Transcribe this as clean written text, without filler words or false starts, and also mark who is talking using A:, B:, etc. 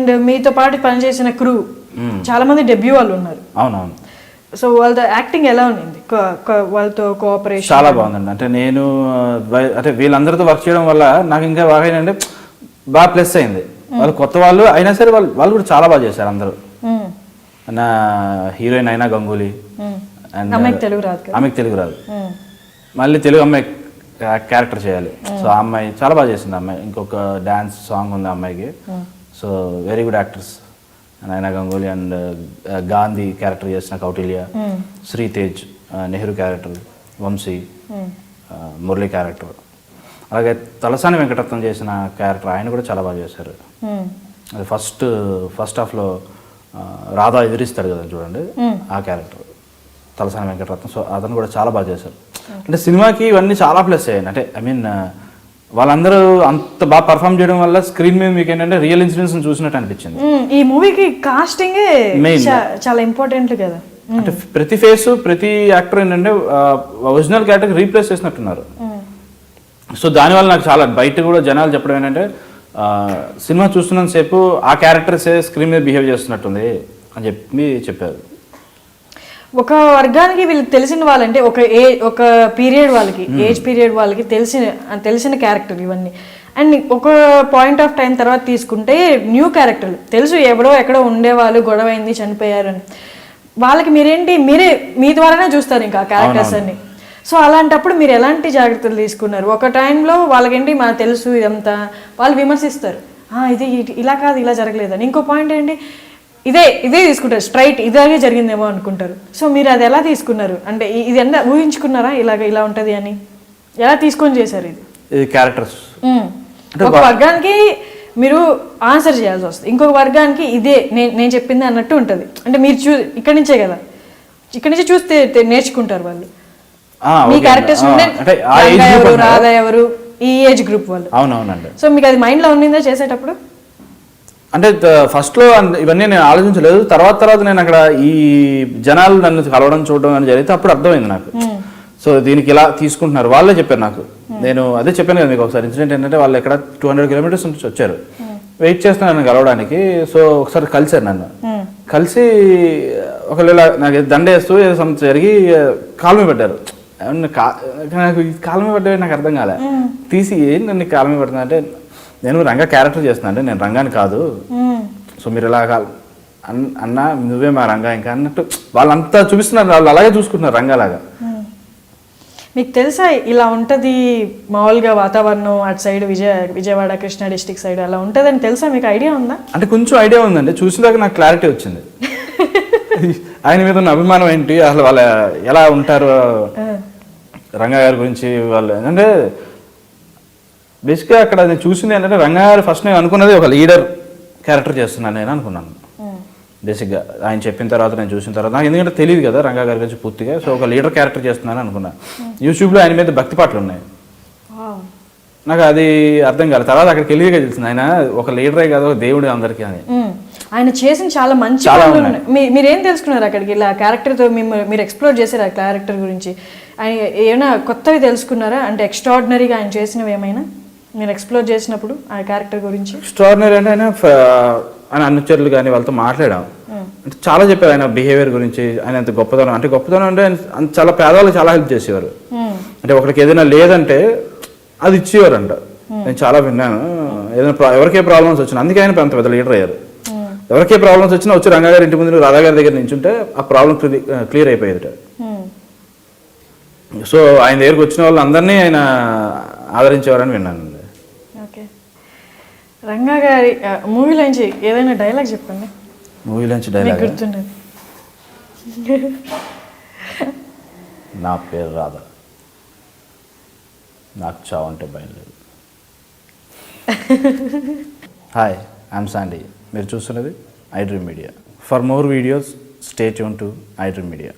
A: And మీతో పాటు పనిచేసిన క్రూ చాలా మంది డెబ్యూ వాళ్ళు ఉన్నారు.
B: అవునవును.
A: సో వాళ్ళ యాక్టింగ్ ఎలా ఉంది, వాళ్ళతో కోఆపరేషన్?
B: చాలా బాగుందండి. అంటే నేను అంటే వీళ్ళందరితో వర్క్ చేయడం వల్ల నాకు ఇంకా బాగా ఏంటంటే బాగా ప్లస్ అయింది. వాళ్ళు కొత్త వాళ్ళు అయినా సరే వాళ్ళు కూడా చాలా బాగా చేశారు అందరూ. నా హీరోయిన్ అయినా గంగూలీ,
A: ఆమెకు తెలుగు రాదు,
B: మళ్ళీ తెలుగు అమ్మాయి క్యారెక్టర్ చేయాలి. సో ఆ అమ్మాయి చాలా బాగా చేసింది. అమ్మాయి ఇంకొక డ్యాన్స్ సాంగ్ ఉంది అమ్మాయికి. సో వెరీ గుడ్ యాక్టర్స్ నైనా గంగూలీ అండ్ గాంధీ క్యారెక్టర్ చేసిన కౌటిల్య, శ్రీతేజ్ నెహ్రూ క్యారెక్టర్, వంశీ మురళీ క్యారెక్టర్, అలాగే తలసాని వెంకటరత్నం చేసిన క్యారెక్టర్ ఆయన కూడా చాలా బాగా చేశారు. అది ఫస్ట్ హాఫ్లో రాధా ఎదిరిస్తాడు కదా చూడండి, ఆ క్యారెక్టర్ తలసాని వెంకటరత్నం. సో అతను కూడా చాలా బాగా చేశారు. అంటే సినిమాకి ఇవన్నీ చాలా ప్లస్ అయ్యాయి. అంటే ఐ మీన్ వాళ్ళందరూ అంత బాగా పర్ఫామ్ చేయడం వల్ల స్క్రీన్ మీద మీకు ఏంటంటే రియల్ ఇన్సిడెంట్స్ చూసినట్టు అనిపించింది.
A: ఈ మూవీకి కాస్టింగ్ చాలా ఇంపార్టెంట్ కదా.
B: అంటే ప్రతి ఫేస్ ప్రతి యాక్టర్ ఏంటంటే ఒరిజినల్ క్యారెక్టర్ రీప్లేస్ చేసినట్టున్నారు. సో దానివల్ల నాకు చాలా బయట కూడా జనాలు చెప్పడం ఏంటంటే సినిమా చూస్తున్నంత సేపు ఆ క్యారెక్టర్సే స్క్రీన్ మీద బిహేవ్ చేస్తున్నట్టుంది అని చెప్పారు.
A: ఒక వర్గానికి వీళ్ళకి తెలిసిన వాళ్ళంటే ఒక పీరియడ్ వాళ్ళకి, ఏజ్ పీరియడ్ వాళ్ళకి తెలిసిన క్యారెక్టర్ ఇవన్నీ. అండ్ ఒక పాయింట్ ఆఫ్ టైం తర్వాత తీసుకుంటే న్యూ క్యారెక్టర్లు తెలుసు, ఎక్కడో ఉండేవాళ్ళు, గొడవ అయింది, చనిపోయారు అని. వాళ్ళకి మీ ద్వారానే చూస్తారు ఇంకా క్యారెక్టర్స్ అన్ని. సో అలాంటప్పుడు మీరు ఎలాంటి జాగ్రత్తలు తీసుకున్నారు? ఒక టైంలో వాళ్ళకేంటి మనకు తెలుసు ఇదంతా, వాళ్ళు విమర్శిస్తారు, ఇది ఇలా కాదు, ఇలా జరగలేదని. ఇంకో పాయింట్ ఏంటి, ఇదే తీసుకుంటారు, స్ట్రైట్ ఇలాగే జరిగిందేమో అనుకుంటారు. సో మీరు అది ఎలా తీసుకున్నారు? అంటే ఇది ఎంత ఊహించుకున్నారా ఇలా ఉంటుంది అని? ఎలా తీసుకొని చేశారు ఇది
B: క్యారెక్టర్స్?
A: ఒక వర్గానికి మీరు ఆన్సర్ చేయాల్సి వస్తుంది, ఇంకొక వర్గానికి ఇదే నేను చెప్పింది అన్నట్టు ఉంటుంది. అంటే మీరు ఇక్కడి నుంచే కదా, ఇక్కడి నుంచి చూస్తే నేర్చుకుంటారు వాళ్ళు. మీ క్యారెక్టర్స్ రాధా ఎవరు, ఈ ఏజ్ గ్రూప్ వాళ్ళు.
B: అవునవునండి.
A: సో మీకు అది మైండ్ లో ఉండిందా చేసేటప్పుడు?
B: అంటే ఫస్ట్ లో ఇవన్నీ నేను ఆలోచించలేదు. తర్వాత నేను అక్కడ ఈ జనాలు నన్ను కలవడం చూడడం అని జరిగితే అప్పుడు అర్థమైంది నాకు. సో దీనికి ఇలా తీసుకుంటున్నారు, వాళ్ళే చెప్పారు నాకు. నేను అదే చెప్పాను కదా మీకు ఒకసారి ఇన్సిడెంట్ ఏంటంటే, వాళ్ళు ఎక్కడ 200 కిలోమీటర్స్ నుంచి వచ్చారు, వెయిట్ చేస్తున్నారు నన్ను కలవడానికి. సో ఒకసారి కలిసారు నన్ను, కలిసి ఒకవేళ నాకు దండేస్తూ ఏదో సంత జరిగి కాలు మీద పడ్డారు. నాకు కాలు మీద పడ్డా నాకు అర్థం కాలే. తీసి ఏంటి నన్ను కాలు మీద పడుతున్నా అంటే, నేను రంగా క్యారెక్టర్ చేస్తున్నా అంటే నేను రంగాని కాదు, సో మీరు ఇలా అన్నా నువ్వే మా రంగా ఇంకా అన్నట్టు వాళ్ళంతా చూపిస్తున్నారు. వాళ్ళు అలాగే చూసుకుంటున్నారు రంగాలాగా.
A: మీకు తెలుసా ఇలా ఉంటుంది మామూలుగా వాతావరణం అటు side Vijayawada Krishna district side అలా ఉంటుందని తెలుసా? మీకు ఐడియా ఉందా?
B: అంటే కొంచెం ఐడియా ఉందండి, చూసినాక నాకు క్లారిటీ వచ్చింది. ఆయన మీద ఉన్న అభిమానం ఏంటి, అసలు వాళ్ళు ఎలా ఉంటారు, రంగా గారి గురించి వాళ్ళు అంటే బేసిక్గా అక్కడ నేను చూసింది ఏంటంటే, రంగా గారు ఫస్ట్ నేను అనుకున్నది ఒక లీడర్ క్యారెక్టర్ చేస్తున్నాను నేను అనుకున్నాను బేసిక్గా. ఆయన చెప్పిన తర్వాత నేను చూసిన తర్వాత నాకు ఎందుకంటే తెలియదు కదా రంగా గారి గురించి పూర్తిగా. సో ఒక లీడర్ క్యారెక్టర్ చేస్తున్నాను అనుకున్నాను. యూట్యూబ్లో ఆయన మీద భక్తి పాటలు ఉన్నాయి, నాకు అది అర్థం కాలేదు. తర్వాత అక్కడికి వెళ్ళిగా తెలిసింది ఆయన ఒక లీడరే కాదు, ఒక దేవుడు అందరికీ అని.
A: ఆయన చేసిన చాలా మంచి మీరేం తెలుసుకున్నారు అక్కడికి ఇలా క్యారెక్టర్తో? మీరు ఎక్స్ప్లోర్ చేశారు ఆ క్యారెక్టర్ గురించి, ఆయన ఏమైనా కొత్తవి తెలుసుకున్నారా? అంటే ఎక్స్ట్రాడినరీగా ఆయన చేసినవి ఏమైనా మీరు ఎక్స్ప్లోర్ చేసినప్పుడు ఆ క్యారెక్టర్ గురించి?
B: ఎక్స్ట్రాడినరీ అంటే ఆయన అనుచరులు కానీ వాళ్ళతో మాట్లాడాం, అంటే చాలా చెప్పారు ఆయన బిహేవియర్ గురించి. ఆయన అంత గొప్పతనం అంటే ఆయన చాలా పేదవాళ్ళకి చాలా హెల్ప్ చేసేవారు. అంటే ఒకరికి ఏదైనా లేదంటే అది ఇచ్చేవారంట, నేను చాలా విన్నాను. ఏదైనా ఎవరికే ప్రాబ్లమ్స్ వచ్చినా, అందుకే ఆయన అంత పెద్ద లీడర్ అయ్యారు. ఎవరికే ప్రాబ్లమ్స్ వచ్చినా వచ్చి రంగా గారి ఇంటి ముందు రాధా గారి దగ్గర నించుంటే ఆ ప్రాబ్లం క్లియర్ అయిపోయేది. సో ఆయన దగ్గరికి వచ్చిన వాళ్ళు అందరినీ ఆయన ఆదరించేవారని విన్నాను.
A: ఓకే, రంగా గారి మూవీలోంచి ఏదైనా డైలాగ్ చెప్పండి.
B: మూవీలోంచి డైలాగ్
A: గుర్తున్నది?
B: నా పేరు రాధా, నాకు చావంటే భయం లేదు. Hi, I'm Sandy. మీరు చూస్తున్నది I dream media. For more videos stay tune to I dream media.